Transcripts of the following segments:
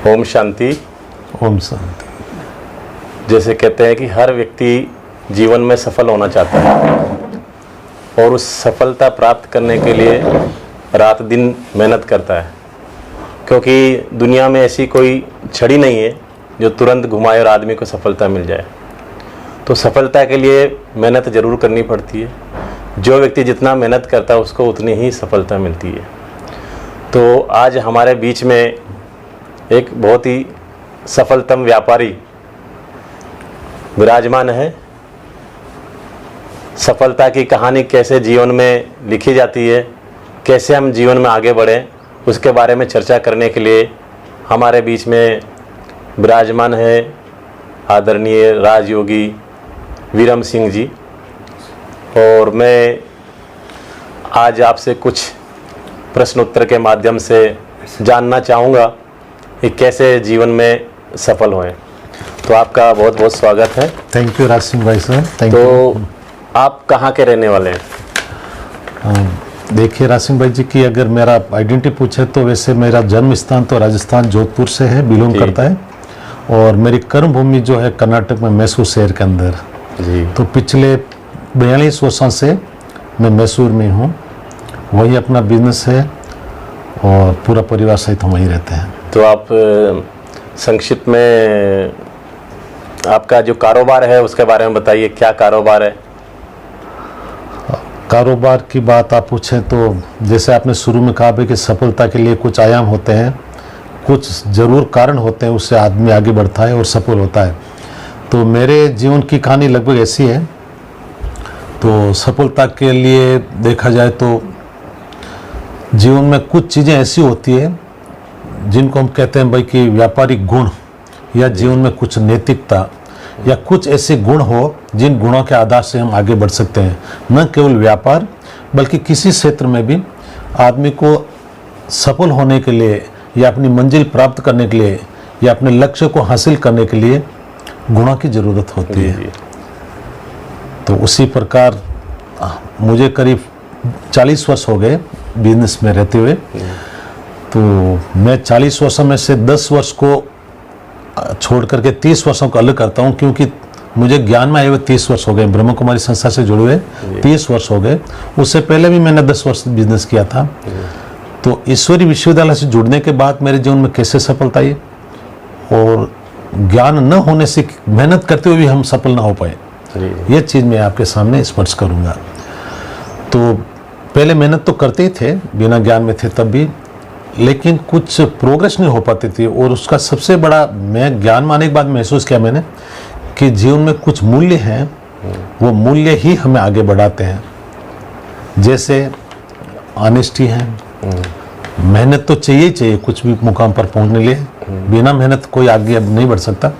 ओम शांति। ओम शांति। जैसे कहते हैं कि हर व्यक्ति जीवन में सफल होना चाहता है और उस सफलता प्राप्त करने के लिए रात दिन मेहनत करता है, क्योंकि दुनिया में ऐसी कोई छड़ी नहीं है जो तुरंत घुमाए और आदमी को सफलता मिल जाए। तो सफलता के लिए मेहनत ज़रूर करनी पड़ती है। जो व्यक्ति जितना मेहनत करता है उसको उतनी ही सफलता मिलती है। तो आज हमारे बीच में एक बहुत ही सफलतम व्यापारी विराजमान है। सफलता की कहानी कैसे जीवन में लिखी जाती है, कैसे हम जीवन में आगे बढ़ें, उसके बारे में चर्चा करने के लिए हमारे बीच में विराजमान है आदरणीय राजयोगी वीरम सिंह जी। और मैं आज आपसे कुछ प्रश्न उत्तर के माध्यम से जानना चाहूँगा कि कैसे जीवन में सफल होएं। तो आपका बहुत बहुत स्वागत है। थैंक यू राज सिंह भाई साहब, थैंक यू। तो आप कहाँ के रहने वाले हैं? देखिए राज सिंह भाई जी की अगर मेरा आइडेंटिटी पूछे तो वैसे मेरा जन्म स्थान तो राजस्थान जोधपुर से है, बिलोंग करता है। और मेरी कर्म भूमि जो है कर्नाटक में मैसूर शहर के अंदर जी। तो पिछले 42 वर्षों से मैं मैसूर में हूँ, वही अपना बिजनेस है और पूरा परिवार सहित हम वहीं रहते हैं। तो आप संक्षिप्त में आपका जो कारोबार है उसके बारे में बताइए, क्या कारोबार है? कारोबार की बात आप पूछें तो जैसे आपने शुरू में कहा कि सफलता के लिए कुछ आयाम होते हैं, कुछ ज़रूर कारण होते हैं, उससे आदमी आगे बढ़ता है और सफल होता है। तो मेरे जीवन की कहानी लगभग ऐसी है। तो सफलता के लिए देखा जाए तो जीवन में कुछ चीज़ें ऐसी होती है जिनको हम कहते हैं भाई कि व्यापारिक गुण, या जीवन में कुछ नैतिकता या कुछ ऐसे गुण हो जिन गुणों के आधार से हम आगे बढ़ सकते हैं। न केवल व्यापार बल्कि किसी क्षेत्र में भी आदमी को सफल होने के लिए या अपनी मंजिल प्राप्त करने के लिए या अपने लक्ष्य को हासिल करने के लिए गुणों की ज़रूरत होती है। तो उसी प्रकार मुझे करीब 40 वर्ष हो गए बिजनेस में रहते हुए। तो मैं 40 वर्षों में से 10 वर्ष को छोड़ करके 30 वर्षों को अलग करता हूँ, क्योंकि मुझे ज्ञान में आए हुए 30 वर्ष हो गए, ब्रह्म कुमारी संस्था से जुड़े हुए 30 वर्ष हो गए। उससे पहले भी मैंने 10 वर्ष बिजनेस किया था। तो ईश्वरी विश्वविद्यालय से जुड़ने के बाद मेरे जीवन में कैसे सफलता आई, और ज्ञान न होने से मेहनत करते हुए भी हम सफल ना हो पाए, ये चीज़ मैं आपके सामने स्पर्श करूँगा। तो पहले मेहनत तो करते ही थे, बिना ज्ञान में थे तब भी, लेकिन कुछ प्रोग्रेस नहीं हो पाती थी। और उसका सबसे बड़ा मैं ज्ञान में आने के बाद महसूस किया मैंने कि जीवन में कुछ मूल्य हैं, वो मूल्य ही हमें आगे बढ़ाते हैं। जैसे ऑनेस्टी है, मेहनत तो चाहिए ही चाहिए कुछ भी मुकाम पर पहुंचने के लिए, बिना मेहनत कोई आगे अब नहीं बढ़ सकता।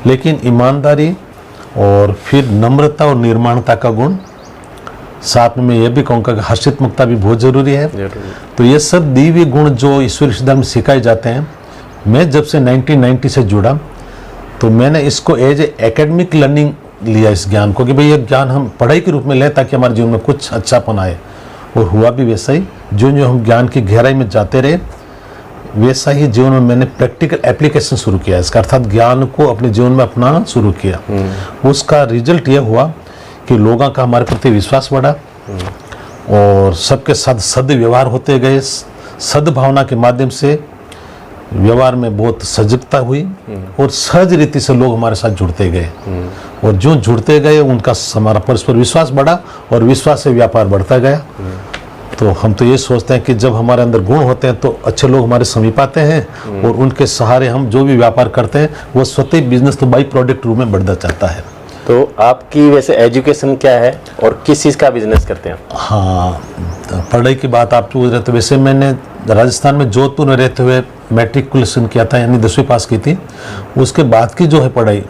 लेकिन ईमानदारी और फिर नम्रता और निर्माणता का गुण, साथ में मैं ये भी कहूँगा कि हर्षित मुक्ता भी बहुत ज़रूरी है। तो ये सब दिव्य गुण जो ईश्वर विश्वविद्यालय में सिखाए जाते हैं। मैं जब से 1990 से जुड़ा तो मैंने इसको एज ए एकेडमिक लर्निंग लिया, इस ज्ञान को, कि भाई ये ज्ञान हम पढ़ाई के रूप में लें ताकि हमारे जीवन में कुछ अच्छापन आए। और हुआ भी वैसा ही। जो हम ज्ञान की गहराई में जाते रहे वैसा ही जीवन में मैंने प्रैक्टिकल एप्लीकेशन शुरू किया, इसका अर्थात ज्ञान को अपने जीवन में अपनाना शुरू किया। उसका रिजल्ट ये हुआ कि लोगों का हमारे प्रति विश्वास बढ़ा और सबके साथ सद्व्यवहार होते गए। सद्भावना के माध्यम से व्यवहार में बहुत सजगता हुई और सहज रीति से लोग हमारे साथ जुड़ते गए। और जो जुड़ते गए उनका हमारा परस्पर विश्वास बढ़ा और विश्वास से व्यापार बढ़ता गया। तो हम तो ये सोचते हैं कि जब हमारे अंदर गुण होते हैं तो अच्छे लोग हमारे समीप आते हैं और उनके सहारे हम जो भी व्यापार करते हैं वो स्वतः बिजनेस तो बाई प्रोडक्ट रूप में बढ़ता चाहता है। तो आपकी वैसे एजुकेशन क्या है और किस चीज़ का बिजनेस करते हैं? हाँ, पढ़ाई की बात आप पूछ रहे थे। वैसे मैंने राजस्थान में जोधपुर में रहते हुए मैट्रिकुलेशन किया था, यानी 10वीं पास की थी। उसके बाद की जो है पढ़ाई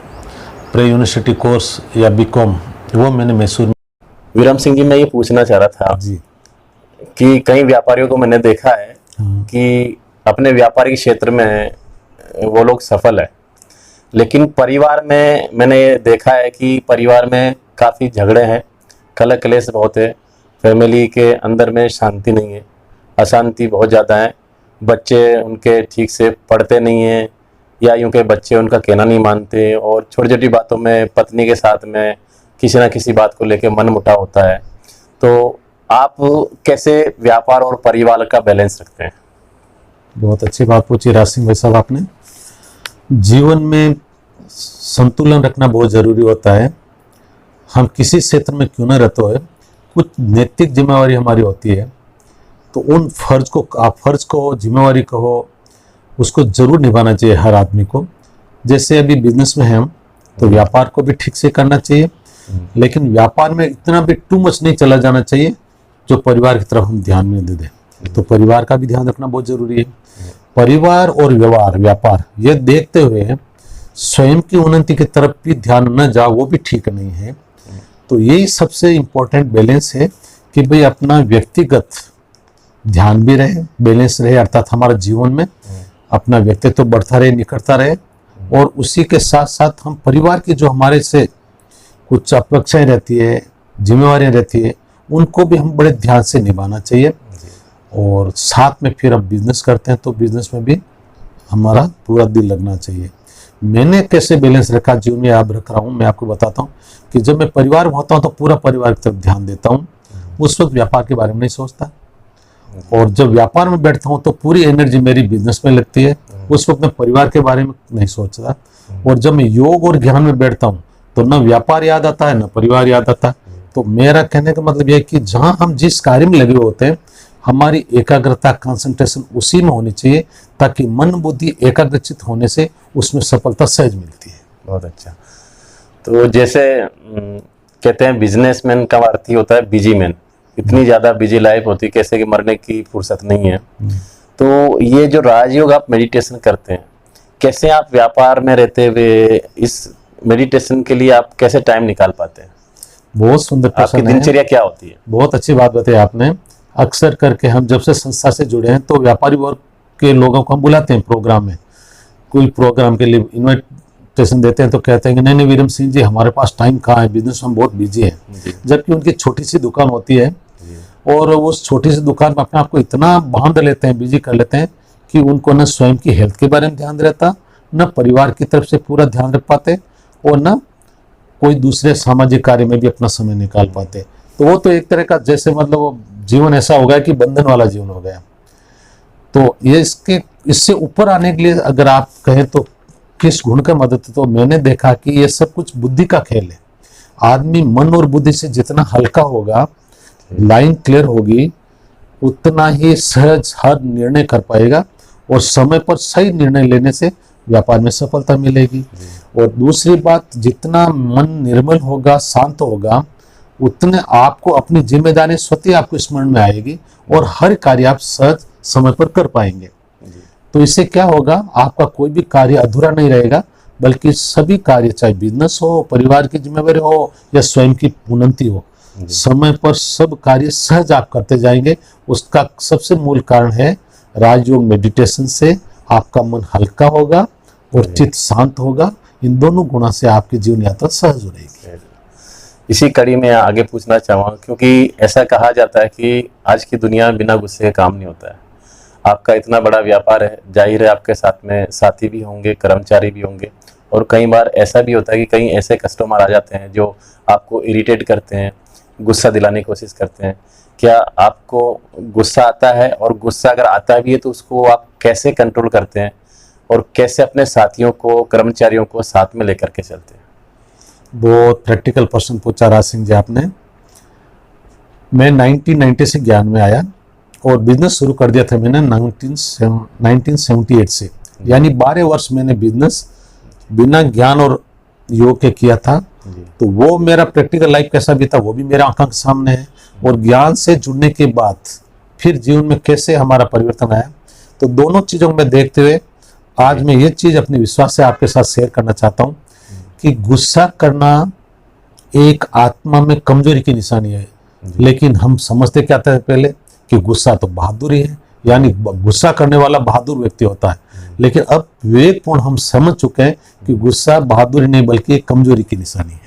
प्री यूनिवर्सिटी कोर्स या बीकॉम, वो मैंने मैसूर में। वीरम सिंह जी, मैं ये पूछना चाह रहा था जी कि कई व्यापारियों को मैंने देखा है कि अपने व्यापारिक क्षेत्र में वो लोग सफल है, लेकिन परिवार में मैंने देखा है कि परिवार में काफ़ी झगड़े हैं, कलह कलेश बहुत है, फैमिली के अंदर में शांति नहीं है, अशांति बहुत ज़्यादा है। बच्चे उनके ठीक से पढ़ते नहीं हैं या यूं के बच्चे उनका कहना नहीं मानते और छोटी छोटी बातों में पत्नी के साथ में किसी ना किसी बात को लेकर मन मुटाव होता है, तो आप कैसे व्यापार और परिवार का बैलेंस रखते हैं? बहुत अच्छी बात पूछी राज सिंह भाई साहब आपने। जीवन में संतुलन रखना बहुत ज़रूरी होता है। हम किसी क्षेत्र में क्यों न रहते हो, कुछ नैतिक जिम्मेवारी हमारी होती है, तो उन फर्ज को, आप फर्ज को जिम्मेवारी कहो, उसको जरूर निभाना चाहिए हर आदमी को। जैसे अभी बिजनेस में हैं हम, तो व्यापार को भी ठीक से करना चाहिए, लेकिन व्यापार में इतना भी टू मच नहीं चला जाना चाहिए जो परिवार की तरफ हम ध्यान में दे दें। तो परिवार का भी ध्यान रखना बहुत जरूरी है। परिवार और व्यवहार, व्यापार, ये देखते हुए स्वयं की उन्नति की तरफ भी ध्यान न जाओ, वो भी ठीक नहीं है। तो यही सबसे इम्पोर्टेंट बैलेंस है कि भाई अपना व्यक्तिगत ध्यान भी रहे, बैलेंस रहे, अर्थात हमारे जीवन में अपना व्यक्तित्व बढ़ता रहे, निखरता रहे, और उसी के साथ साथ हम परिवार की जो हमारे से कुछ अपेक्षाएं रहती है, जिम्मेवारियां रहती है, उनको भी हम बड़े ध्यान से निभाना चाहिए। और साथ में फिर अब बिजनेस करते हैं तो बिजनेस में भी हमारा पूरा दिल लगना चाहिए। मैंने कैसे बैलेंस रखा जीवन में, आप रख रहा हूँ, मैं आपको बताता हूँ कि जब मैं परिवार में होता हूँ तो पूरा परिवार की तरफ ध्यान देता हूँ, उस वक्त व्यापार के बारे में नहीं सोचता। और जब व्यापार में बैठता हूँ तो पूरी एनर्जी मेरी बिजनेस में लगती है, उस वक्त मैं परिवार के बारे में नहीं सोचता। और जब मैं योग और ज्ञान में बैठता हूँ तो न व्यापार याद आता है न परिवार याद आता है। तो मेरा कहने का मतलब यह है कि जहाँ हम जिस कार्य में लगे होते हैं, हमारी एकाग्रता, कंसंट्रेशन उसी में होनी चाहिए, ताकि मन बुद्धि एकाग्रचित होने से उसमें सफलता सहज मिलती है। बहुत अच्छा। तो जैसे कहते हैं बिजनेसमैन का अर्थ ही होता है बिजी मैन, इतनी ज़्यादा बिजी लाइफ होती है कैसे कि मरने की फुर्सत नहीं है। तो ये जो राजयोग आप मेडिटेशन करते हैं, कैसे आप व्यापार में रहते हुए इस मेडिटेशन के लिए आप कैसे टाइम निकाल पाते हैं? बहुत सुंदर प्रश्न है। आपकी दिनचर्या क्या होती है? बहुत अच्छी बात बताई आपने। अक्सर करके हम जब से संस्था से जुड़े हैं तो व्यापारी वर्ग के लोगों को हम बुलाते हैं प्रोग्राम में, कोई प्रोग्राम के लिए इन्विटेशन देते हैं तो कहते हैं कि नहीं नहीं वीरम सिंह जी, हमारे पास टाइम कहाँ है, बिजनेस में हम बहुत बिजी हैं। जबकि उनकी छोटी सी दुकान होती है और उस छोटी सी दुकान में अपने आप को इतना बांध लेते हैं, बिजी कर लेते हैं कि उनको न स्वयं की हेल्थ के बारे में ध्यान रहता, न परिवार की तरफ से पूरा ध्यान रख पाते, और न कोई दूसरे सामाजिक कार्य में भी अपना समय निकाल पाते। तो वो तो एक तरह का जैसे मतलब वो जीवन ऐसा हो गया कि बंधन वाला जीवन हो गया। तो ये इससे ऊपर आने के लिए अगर आप कहें तो किस गुण का मदद, तो मैंने देखा कि ये सब कुछ बुद्धि का खेल है। आदमी मन और बुद्धि से जितना हल्का होगा, लाइन क्लियर होगी, उतना ही सहज हर निर्णय कर पाएगा, और समय पर सही निर्णय लेने से व्यापार में सफलता मिलेगी। और दूसरी बात, जितना मन निर्मल होगा, शांत होगा, उतने आपको अपनी जिम्मेदारी स्वतः आपको स्मरण में आएगी और हर कार्य आप सहज समय पर कर पाएंगे। तो इससे क्या होगा, आपका कोई भी कार्य अधूरा नहीं रहेगा, बल्कि सभी कार्य, चाहे बिजनेस हो, परिवार की जिम्मेवारी हो या स्वयं की उन्नति हो, समय पर सब कार्य सहज आप करते जाएंगे। उसका सबसे मूल कारण है राजयोग मेडिटेशन से आपका मन हल्का होगा और चित्त शांत होगा। इन दोनों गुणों से आपकी जीवन यात्रा सहज हो रहेगी। इसी कड़ी में आगे पूछना चाहूँगा, क्योंकि ऐसा कहा जाता है कि आज की दुनिया में बिना गुस्से के काम नहीं होता है। आपका इतना बड़ा व्यापार है, जाहिर है आपके साथ में साथी भी होंगे, कर्मचारी भी होंगे, और कई बार ऐसा भी होता है कि कई ऐसे कस्टमर आ जाते हैं जो आपको इरिटेट करते हैं, गुस्सा दिलाने की कोशिश करते हैं। क्या आपको गुस्सा आता है, और गुस्सा अगर आता भी है तो उसको आप कैसे कंट्रोल करते हैं, और कैसे अपने साथियों को, कर्मचारियों को साथ में लेकर के चलते हैं? बहुत प्रैक्टिकल प्रश्न पूछा राज सिंह जी आपने। मैं 1990 से ज्ञान में आया और बिजनेस शुरू कर दिया था मैंने 1978 से, यानी 12 वर्ष मैंने बिजनेस बिना ज्ञान और योग के किया था। तो वो मेरा प्रैक्टिकल लाइफ कैसा भी था वो भी मेरा आंखों के सामने है। और ज्ञान से जुड़ने के बाद फिर जीवन में कैसे हमारा परिवर्तन आया, तो दोनों चीज़ों में देखते हुए आज मैं ये चीज़ अपने विश्वास से आपके साथ शेयर करना चाहता हूँ कि गुस्सा करना एक आत्मा में कमजोरी की निशानी है, लेकिन हम समझते क्या था पहले कि गुस्सा तो बहादुरी है, यानी गुस्सा करने वाला बहादुर व्यक्ति होता है। लेकिन अब विवेकपूर्ण हम समझ चुके हैं कि गुस्सा बहादुरी नहीं बल्कि एक कमजोरी की निशानी है।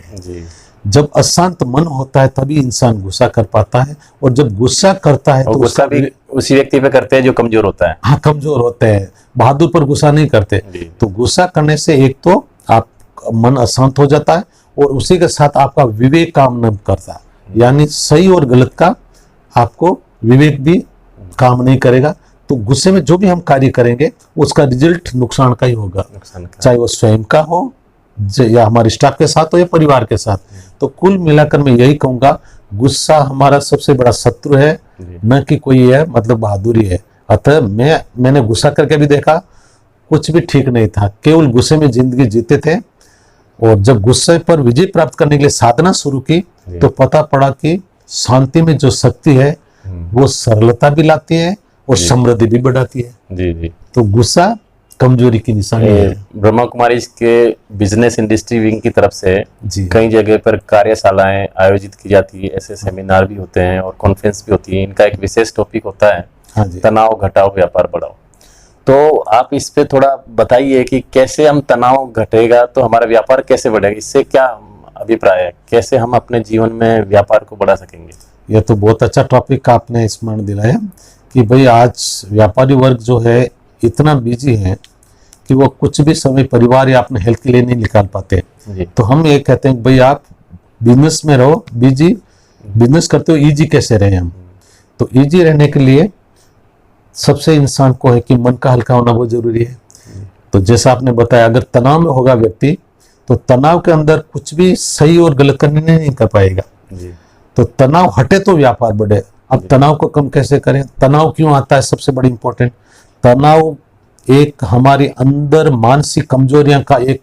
जब अशांत मन होता है तभी इंसान गुस्सा कर पाता है, और जब गुस्सा करता है तो गुस्सा भी उसी व्यक्ति पे करते हैं जो कमजोर होता है। हाँ, कमजोर होते हैं, बहादुर पर गुस्सा नहीं करते। जी। तो गुस्सा करने से एक तो आप मन अशांत हो जाता है और उसी के साथ आपका विवेक काम नहीं करता, यानी सही और गलत का आपको विवेक भी काम नहीं करेगा। तो गुस्से में जो भी हम कार्य करेंगे उसका रिजल्ट नुकसान का ही होगा, नुकसान का। चाहे वो स्वयं का हो या हमारे स्टाफ के साथ हो या परिवार के साथ। तो कुल मिलाकर मैं यही कहूंगा, गुस्सा हमारा सबसे बड़ा शत्रु है, न कि कोई है मतलब बहादुरी है। अतः मैंने गुस्सा करके भी देखा, कुछ भी ठीक नहीं था, केवल गुस्से में जिंदगी जीते थे। और जब गुस्से पर विजय प्राप्त करने के लिए साधना शुरू की तो पता पड़ा कि शांति में जो शक्ति है वो सरलता भी लाती है और समृद्धि भी बढ़ाती है। जी जी। तो गुस्सा कमजोरी की निशानी है। ब्रह्मा कुमारी के बिजनेस इंडस्ट्री विंग की तरफ से जी। कई जगह पर कार्यशालाएं आयोजित की जाती है, ऐसे सेमिनार भी होते हैं और कॉन्फ्रेंस भी होती है। इनका एक विशेष टॉपिक होता है हाँ जी। तनाव घटाओ व्यापार बढ़ाओ। तो आप इस पे थोड़ा बताइए कि कैसे हम तनाव घटेगा तो हमारा व्यापार कैसे बढ़ेगा, इससे क्या अभिप्राय है, कैसे हम अपने जीवन में व्यापार को बढ़ा सकेंगे। यह तो बहुत अच्छा टॉपिक आपने स्मरण दिलाया कि भाई आज व्यापारी वर्ग जो है इतना बिजी है कि वो कुछ भी समय परिवार या अपने हेल्थ के लिए नहीं निकाल पाते। जी। तो हम ये कहते हैं भाई आप बिजनेस में रहो, बिजी बिजनेस करते हो, इजी कैसे रहे हम। तो इजी रहने के लिए सबसे इंसान को है कि मन का हल्का होना बहुत जरूरी है। तो जैसा आपने बताया, अगर तनाव में होगा व्यक्ति तो तनाव के अंदर कुछ भी सही और गलत का निर्णय नहीं कर पाएगा। जी। तो तनाव हटे तो व्यापार बढ़े। अब तनाव को कम कैसे करें, तनाव क्यों आता है, सबसे बड़ी इंपॉर्टेंट, तनाव एक हमारे अंदर मानसिक कमजोरियां का एक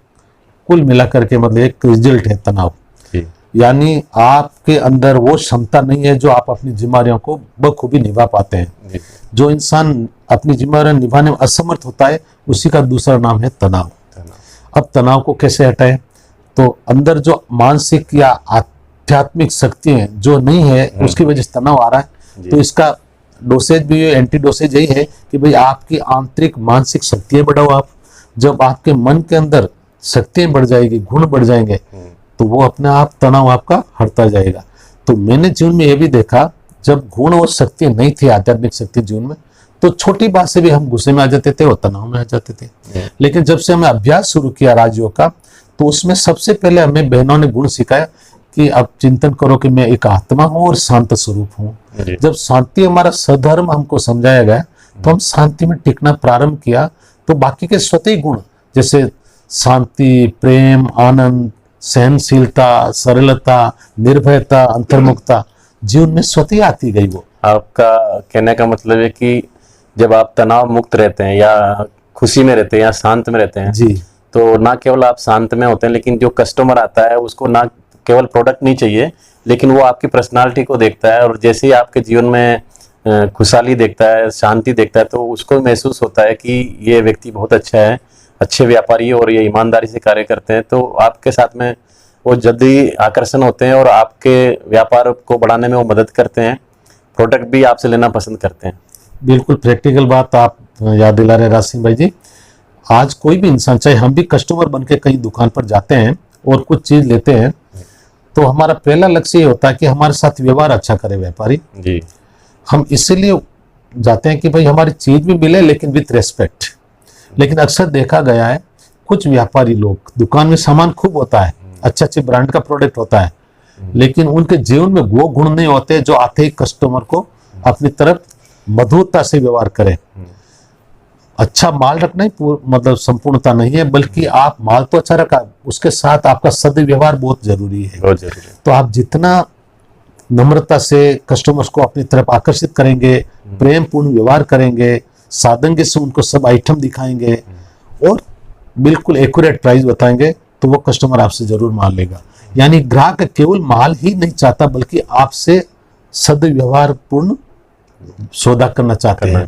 कुल मिलाकर के मतलब एक रिजल्ट है तनाव। जी। यानी आपके अंदर वो क्षमता नहीं है जो आप अपनी जिम्मेदारियों को बखूबी निभा पाते हैं। जी। जो इंसान अपनी जिम्मेदारियां निभाने में असमर्थ होता है उसी का दूसरा नाम है तनाव। अब तनाव को कैसे हटाएं, तो अंदर जो मानसिक या आध्यात्मिक शक्ति है जो नहीं है उसकी वजह से तनाव आ रहा है। तो इसका डोसेज भी एंटी डोसेज यही है कि भाई आपकी आंतरिक मानसिक शक्तियां बढ़ाओ। आप जब आपके मन के अंदर शक्तियां बढ़ जाएगी, गुण बढ़ जाएंगे, तो वो अपने आप तनाव आपका हटता जाएगा। तो मैंने जीवन में ये भी देखा, जब गुण और शक्ति नहीं थी, आध्यात्मिक शक्ति जीवन में, तो छोटी बात से भी हम गुस्से में आ जाते थे और तनाव में आ जाते थे। लेकिन जब से हमने अभ्यास शुरू किया राजयोग का, तो उसमें सबसे पहले हमें बहनों ने गुण सिखाया कि अब चिंतन करो कि मैं एक आत्मा हूँ और शांत स्वरूप हूँ। जब शांति हमारा सधर्म हमको समझाया गया तो हम शांति में टिकना प्रारंभ किया। तो बाकी के स्वतः गुण जैसे शांति, प्रेम, आनंद, सहनशीलता, सरलता, निर्भयता, अंतर्मुखता जीवन में स्वतः आती गई। वो आपका कहने का मतलब है कि जब आप तनाव मुक्त रहते हैं या खुशी में रहते हैं या शांत में रहते हैं जी, तो ना केवल आप शांत में होते हैं, लेकिन जो कस्टमर आता है उसको ना केवल प्रोडक्ट नहीं चाहिए, लेकिन वो आपकी पर्सनालिटी को देखता है। और जैसे ही आपके जीवन में खुशहाली देखता है, शांति देखता है, तो उसको महसूस होता है कि ये व्यक्ति बहुत अच्छा है, अच्छे व्यापारी है और ये ईमानदारी से कार्य करते हैं। तो आपके साथ में वो जल्दी आकर्षण होते हैं और आपके व्यापार को बढ़ाने में वो मदद करते हैं, प्रोडक्ट भी आपसे लेना पसंद करते हैं। बिल्कुल प्रैक्टिकल बात आप याद दिला रहे राज सिंह भाई जी। आज कोई भी इंसान, चाहे हम भी कस्टमर बन के कहीं दुकान पर जाते हैं और कुछ चीज लेते हैं, तो हमारा पहला लक्ष्य ये होता है कि हमारे साथ व्यवहार अच्छा करे व्यापारी। जी। हम इसीलिए जाते हैं कि भाई हमारी चीज भी मिले लेकिन विथ रेस्पेक्ट। लेकिन अक्सर देखा गया है कुछ व्यापारी लोग, दुकान में सामान खूब होता है, अच्छे अच्छे ब्रांड का प्रोडक्ट होता है, लेकिन उनके जीवन में वो गुण नहीं होते जो आते ही कस्टमर को अपनी तरफ मधुरता से व्यवहार करें। अच्छा माल रखना ही मतलब संपूर्णता नहीं है, बल्कि आप माल तो अच्छा रखा, उसके साथ आपका सदव्यवहार बहुत जरूरी है। बहुत जरूरी है। तो आप जितना नम्रता से कस्टमर्स को अपनी तरफ आकर्षित करेंगे, प्रेम पूर्ण व्यवहार करेंगे, सादंगे से उनको सब आइटम दिखाएंगे और बिल्कुल एक्यूरेट प्राइस बताएंगे, तो वो कस्टमर आपसे जरूर माल लेगा। यानी ग्राहक केवल माल ही नहीं चाहता बल्कि आपसे सदव्यवहार पूर्ण सौदा करना चाहते हैं।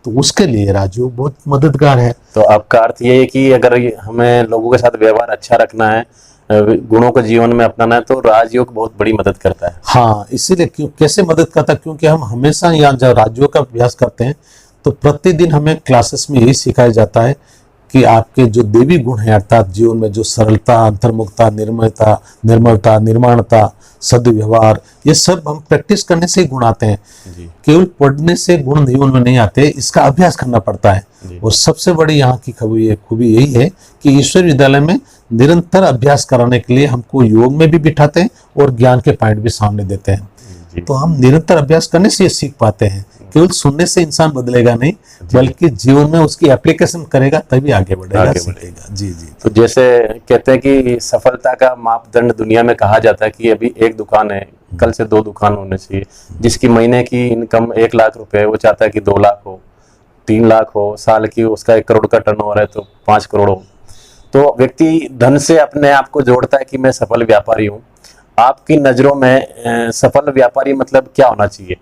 तो उसके लिए राजयोग बहुत मददगार है। तो आपका अर्थ ये है कि अगर हमें लोगों के साथ व्यवहार अच्छा रखना है, गुणों को जीवन में अपनाना है, तो राजयोग बहुत बड़ी मदद करता है। हाँ, इसीलिए क्यों कैसे मदद करता है, क्योंकि हम हमेशा यहाँ जब राजयोग का अभ्यास करते हैं तो प्रतिदिन हमें क्लासेस में यही सिखाया जाता है कि आपके जो देवी गुण हैं, अर्थात जीवन में जो सरलता, अंतर्मुखता, निर्मलता, निर्माणता, सद्व्यवहार, ये सब हम प्रैक्टिस करने से ही गुण आते हैं। केवल पढ़ने से गुण जीवन में नहीं आते, इसका अभ्यास करना पड़ता है। और सबसे बड़ी यहाँ की खूबी यही है कि ईश्वर विद्यालय में निरंतर अभ्यास कराने के लिए हमको योग में भी बिठाते हैं और ज्ञान के पॉइंट भी सामने देते हैं। तो हम निरंतर अभ्यास करने से ये सीख पाते हैं। केवल सुनने से इंसान बदलेगा नहीं, बल्कि जीवन में उसकी एप्लीकेशन करेगा तभी आगे बढ़ेगा, सीखेगा। जी जी। तो जैसे कहते हैं कि सफलता का मापदंड दुनिया में कहा जाता है कि अभी एक दुकान है, कल से 2 दुकान होने चाहिए। जिसकी महीने की इनकम 1 लाख रुपए है, वो चाहता है कि 2 लाख हो, 3 लाख हो, साल की उसका 1 करोड़ का टर्नओवर है तो 5 करोड़ हो। तो व्यक्ति धन से अपने आप को जोड़ता है कि मैं सफल व्यापारी हूँ। आपकी नजरों में सफल व्यापारी मतलब क्या होना चाहिए,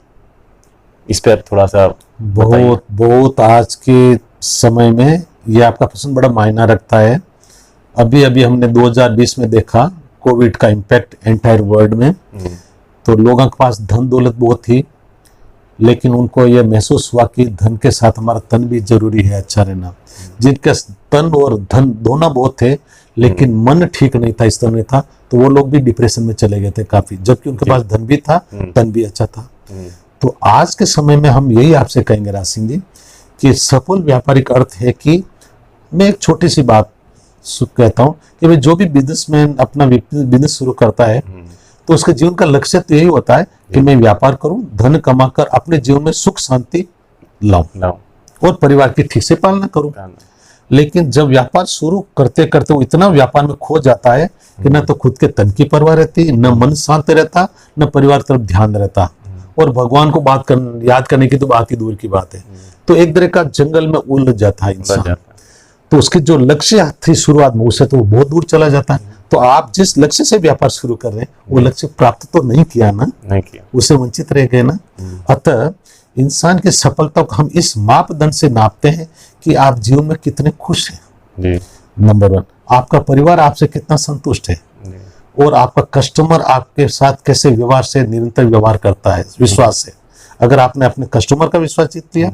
इस पर थोड़ा सा बहुत आज के समय में ये आपका प्रश्न बड़ा मायना रखता है। अभी हमने 2020 में देखा कोविड का इम्पैक्ट एंटायर वर्ल्ड में। तो लोगों के पास धन दौलत बहुत थी, लेकिन उनको ये महसूस हुआ कि धन के साथ हमारा तन भी जरूरी है, अच्छा रहना। जिनके तन और धन दोनों बहुत थे, लेकिन मन ठीक नहीं था, इस तरह नहीं था, तो वो लोग भी डिप्रेशन में चले गए थे काफी, जबकि उनके पास धन भी था, तन भी अच्छा था। तो आज के समय में हम यही आपसे कहेंगे राज सिंह जी कि सफल व्यापारिक अर्थ है कि मैं एक छोटी सी बात कहता हूँ कि भाई जो भी बिजनेसमैन अपना बिजनेस शुरू करता है तो उसके जीवन का लक्ष्य तो यही होता है कि मैं व्यापार करूं, धन कमाकर अपने जीवन में सुख शांति लाऊं और परिवार की ठीक से पालना करूं। लेकिन जब व्यापार शुरू करते करते वो इतना व्यापार में खो जाता है कि न तो खुद के तन की परवाह रहती, न मन शांत रहता, न परिवार तरफ ध्यान रहता, और भगवान को याद करने की तो बात ही दूर की बात है। तो एक तरह का जंगल में उलझ जाता है इंसान। तो उसके जो लक्ष्य थी शुरुआत में, उससे तो वो बहुत दूर चला जाता है। तो आप जिस लक्ष्य से व्यापार शुरू कर रहे हैं वो लक्ष्य प्राप्त तो नहीं किया ना, नहीं किया, उससे वंचित रह गए ना। अतः इंसान की सफलता को हम इस मापदंड से नापते हैं कि आप जीवन में कितने खुश हैं। नंबर 1, आपका परिवार आपसे कितना संतुष्ट है, और आपका कस्टमर आपके साथ कैसे व्यवहार से निरंतर व्यवहार करता है, विश्वास से। अगर आपने अपने कस्टमर का विश्वास जीत लिया,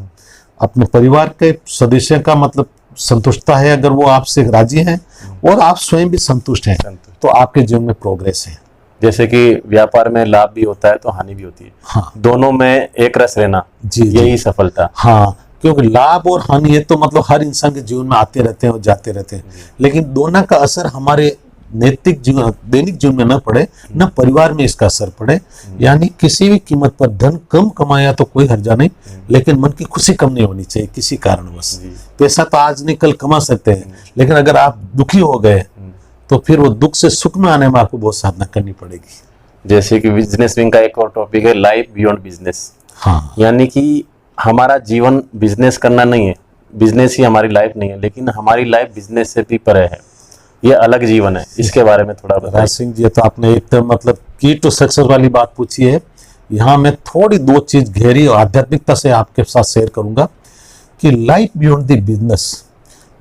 अपने परिवार के सदस्य का मतलब संतुष्टता है, अगर वो आपसे राजी हैं और आप स्वयं भी संतुष्ट हैं, तो आपके जीवन में प्रोग्रेस है। जैसे कि व्यापार में लाभ भी होता है तो हानि भी होती है। हाँ, दोनों में एक रस रहना, यही सफलता। हाँ, क्योंकि लाभ और हानि ये तो मतलब हर इंसान के जीवन में आते रहते हैं और जाते रहते हैं, लेकिन दोनों का असर हमारे नैतिक जीवन, दैनिक जीवन में न पड़े, न परिवार में इसका असर पड़े। यानी किसी भी कीमत पर धन कम कमाया तो कोई हर्जा नहीं, लेकिन मन की खुशी कम नहीं होनी चाहिए किसी कारणवश। पैसा तो आज नहीं कल कमा सकते हैं, लेकिन अगर आप दुखी हो गए तो फिर वो दुख से सुख में आने में आपको बहुत साधना करनी पड़ेगी। जैसे कि बिजनेस विंग का एक और टॉपिक है लाइफ बियॉन्ड बिजनेस। हाँ, यानी कि हमारा जीवन बिजनेस करना नहीं है, बिजनेस ही हमारी लाइफ नहीं है, लेकिन हमारी लाइफ बिजनेस से भी परे है, ये अलग जीवन है। इसके बारे में थोड़ा बताइए। राज सिंह जी, तो आपने एकदम मतलब की टू सक्सेस वाली बात पूछी है। यहाँ मैं थोड़ी 2 चीज गहरी और आध्यात्मिकता से आपके साथ शेयर करूंगा कि लाइफ बियॉन्ड द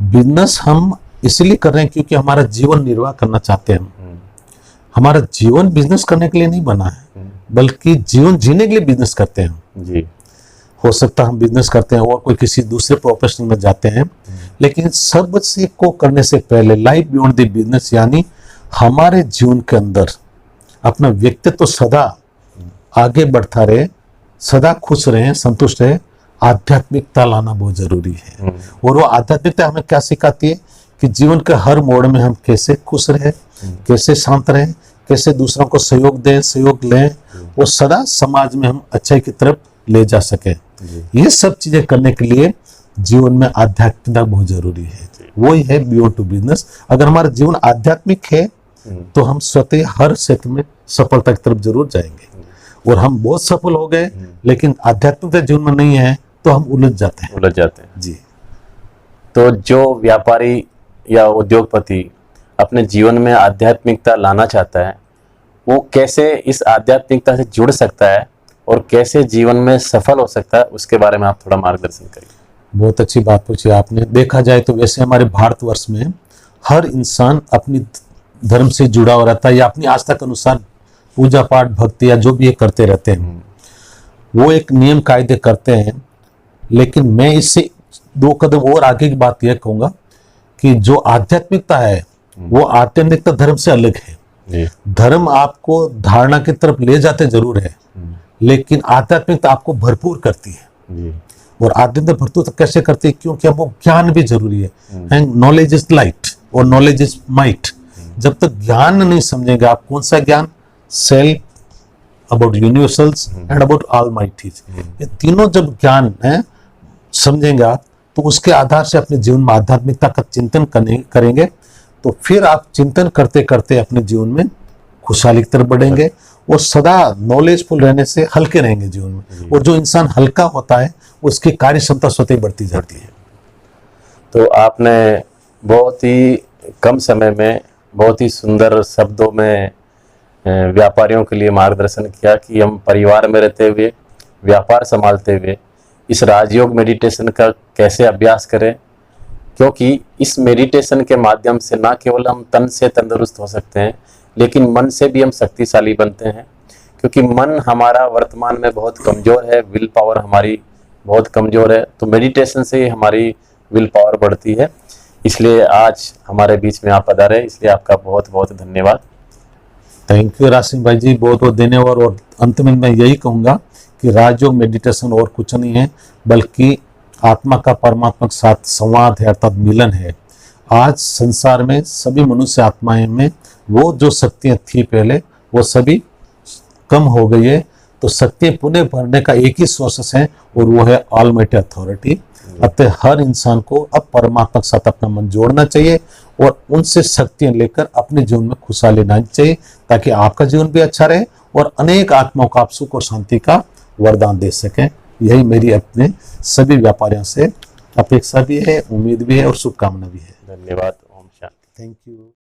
बिजनेस हम इसलिए कर रहे हैं क्योंकि हमारा जीवन निर्वाह करना चाहते हैं हम। हमारा जीवन बिजनेस करने के लिए नहीं बना है, बल्कि जीवन जीने के लिए बिजनेस करते हैं जी। हो सकता है हम बिजनेस करते हैं और कोई किसी दूसरे प्रोफेशन में जाते हैं, लेकिन सब से को करने से पहले लाइफ बियॉन्ड द बिजनेस यानी हमारे जीवन के अंदर अपना व्यक्तित्व तो सदा आगे बढ़ता रहे, सदा खुश रहे, संतुष्ट रहे। आध्यात्मिकता लाना बहुत जरूरी है। और वो आध्यात्मिकता हमें क्या सिखाती है कि जीवन के हर मोड़ में हम कैसे खुश रहे, कैसे शांत रहे, कैसे दूसरों को सहयोग दें, सहयोग लें, और सदा समाज में हम अच्छाई की तरफ ले जा सके। ये सब चीजें करने के लिए जीवन में आध्यात्मिकता बहुत जरूरी है। वही है बियॉन्ड टू बिजनेस। अगर हमारा जीवन आध्यात्मिक है तो हम स्वतः हर क्षेत्र में सफलता की तरफ जरूर जाएंगे। और हम बहुत सफल हो गए लेकिन आध्यात्मिकता जीवन में नहीं है तो हम उलझ जाते हैं जी। तो जो व्यापारी या उद्योगपति अपने जीवन में आध्यात्मिकता लाना चाहता है, वो कैसे इस आध्यात्मिकता से जुड़ सकता है और कैसे जीवन में सफल हो सकता है, उसके बारे में आप थोड़ा मार्गदर्शन करिए। बहुत अच्छी बात पूछी आपने। देखा जाए तो वैसे हमारे भारतवर्ष में हर इंसान अपनी धर्म से जुड़ा हुआ रहता है या अपनी आस्था के अनुसार पूजा पाठ भक्ति या जो भी ये करते रहते हैं, वो एक नियम कायदे करते हैं। लेकिन मैं इससे 2 कदम और आगे की बात यह कहूँगा कि जो आध्यात्मिकता है वो आध्यात्मिकता धर्म से अलग है। जी धर्म आपको धारणा की तरफ ले जाते जरूर है, लेकिन आध्यात्मिकता आपको भरपूर करती है। जी और आध्यात्मिक भरपूर कैसे करती है? क्योंकि हमको ज्ञान भी जरूरी है, एंड नॉलेज इज लाइट और नॉलेज इज माइट। जब तक ज्ञान नहीं समझेंगे आप, कौन सा ज्ञान? Self, about universals and about almighties, ये तीनों जब ज्ञान है समझेंगे आप, तो उसके आधार से अपने जीवन में आध्यात्मिकता का चिंतन करेंगे, तो फिर आप चिंतन करते करते अपने जीवन में खुशहाली की तरफ बढ़ेंगे और सदा नॉलेजफुल रहने से हल्के रहेंगे जीवन में। और जो इंसान हल्का होता है उसकी कार्य क्षमता स्वतः ही बढ़ती जाती है। तो आपने बहुत ही कम समय में बहुत ही सुंदर शब्दों में व्यापारियों के लिए मार्गदर्शन किया कि हम परिवार में रहते हुए, व्यापार संभालते हुए इस राजयोग मेडिटेशन का कैसे अभ्यास करें, क्योंकि इस मेडिटेशन के माध्यम से ना केवल हम तन से तंदुरुस्त हो सकते हैं, लेकिन मन से भी हम शक्तिशाली बनते हैं। क्योंकि मन हमारा वर्तमान में बहुत कमज़ोर है, विल पावर हमारी बहुत कमज़ोर है, तो मेडिटेशन से ही हमारी विल पावर बढ़ती है। इसलिए आज हमारे बीच में आप पधारे, इसलिए आपका बहुत बहुत धन्यवाद। थैंक यू राशिम भाई जी, बहुत बहुत धन्यवाद। और अंत में मैं यही कहूँगा कि राजयोग मेडिटेशन और कुछ नहीं है, बल्कि आत्मा का परमात्मा के साथ संवाद है, अर्थात मिलन है। आज संसार में सभी मनुष्य आत्माएं में वो जो शक्तियाँ थी पहले, वो सभी कम हो गई है, तो शक्तियाँ पुनः भरने का एक ही सोर्स है और वो है ऑलमाइटी अथॉरिटी। अतः हर इंसान को अब परमात्मा के साथ अपना मन जोड़ना चाहिए और उनसे शक्तियाँ लेकर अपने जीवन में खुशहाली लानी चाहिए, ताकि आपका जीवन भी अच्छा रहे और अनेक आत्माओं को आप सुख और शांति का वरदान दे सकें। यही मेरी अपने सभी व्यापारियों से अपेक्षा भी है, उम्मीद भी है और शुभकामना भी है। धन्यवाद। ओम शांति। Thank you.